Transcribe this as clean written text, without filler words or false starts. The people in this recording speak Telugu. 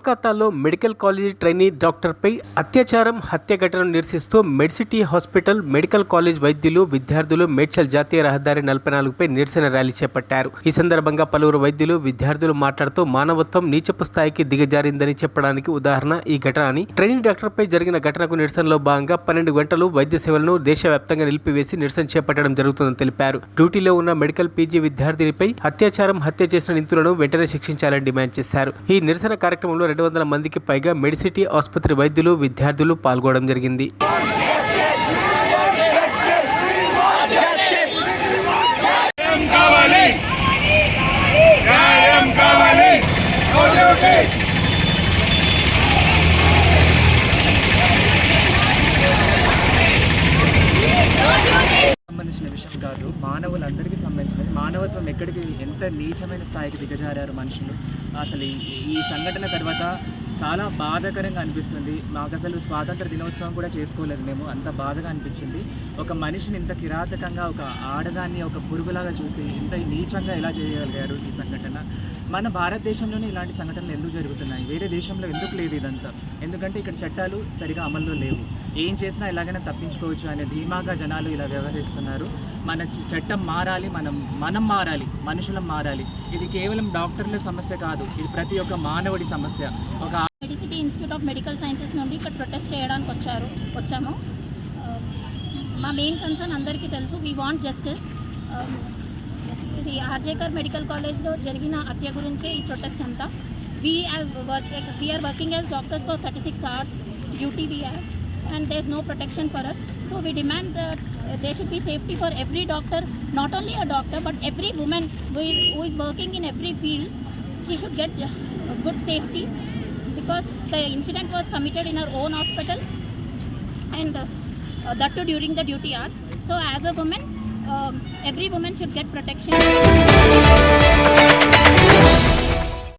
కోల్కతాలో మెడికల్ కాలేజీ ట్రైనీ డాక్టర్పై అత్యాచారం హత్య ఘటనను నిరసిస్తూ మెడ్సిటీ హాస్పిటల్ మెడికల్ కాలేజ్ వైద్యులు విద్యార్థులు మేడ్చల్ జాతీయ రహదారి 44పై నిరసన ర్యాలీ చేపట్టారు. ఈ సందర్భంగా పలువురు వైద్యులు విద్యార్థులు మాట్లాడుతూ మానవత్వం నీచపు స్థాయికి దిగజారిందని చెప్పడానికి ఉదాహరణ ఈ ఘటన అని, ట్రైనీ డాక్టర్పై జరిగిన ఘటనకు నిరసనలో భాగంగా 12 గంటలు వైద్య సేవలను దేశవ్యాప్తంగా నిలిపివేసి నిరసన చేపట్టడం జరుగుతుందని తెలిపారు. డ్యూటీలో ఉన్న మెడికల్ పీజీ విద్యార్థినిపై అత్యాచారం హత్య చేసిన నిందితులను వెంటనే శిక్షించాలని డిమాండ్ చేశారు. ఈ నిరసన కార్యక్రమంలో 200 మందికి పైగా మెడిసిటీ ఆసుపత్రి వైద్యులు విద్యార్థులు పాల్గొనడం జరిగింది. సంబంధించిన విషయం కాదు, మానవులందరికీ సంబంధించినది. మానవత్వం ఎక్కడికి ఎంత నీచమైన స్థాయికి దిగజారారు మనుషులు. అసలు ఈ సంఘటన తర్వాత చాలా బాధాకరంగా అనిపిస్తుంది. మాకు అసలు స్వాతంత్ర దినోత్సవం కూడా చేసుకోలేదు మేము, అంత బాధగా అనిపించింది. ఒక మనిషిని ఇంత కిరాతకంగా, ఒక ఆడదాన్ని ఒక పురుగులాగా చూసి ఇంత నీచంగా ఎలా చేయగలిగారు ఈ సంఘటన. మన భారతదేశంలోనే ఇలాంటి సంఘటనలు ఎందుకు జరుగుతున్నాయి? వేరే దేశంలో ఎందుకు లేదు ఇదంతా? ఎందుకంటే ఇక్కడ చట్టాలు సరిగా అమల్లో లేవు. ఏం చేసినా ఎలాగైనా తప్పించుకోవచ్చు అనే ధీమాగా జనాలు ఇలా వ్యవహరిస్తున్నారు. మన చట్టం మారాలి, మనం మారాలి, మనుషులం మారాలి. ఇది కేవలం డాక్టర్ల సమస్య కాదు, ఇది ప్రతి ఒక్క మానవుడి సమస్య. ఒక Medicity institute of medical sciences నుండి ఇక్కడ ప్రొటెస్ట్ చేయడానికి వచ్చాము. మా మెయిన్ కన్సర్న్ అందరికీ తెలుసు, వీ వాంట్ జస్టిస్. ఇది ఆర్జేకర్ మెడికల్ కాలేజ్లో జరిగిన హత్య గురించే ఈ ప్రొటెస్ట్ అంతా. We are working as doctors for 36 hours duty we have, and there's no protection for us. So we demand that there should be safety for every doctor, not only a doctor but every woman who is working in every field. She should get good safety because the incident was committed in her own hospital, and that too during the duty hours. So as a woman, every woman should get protection.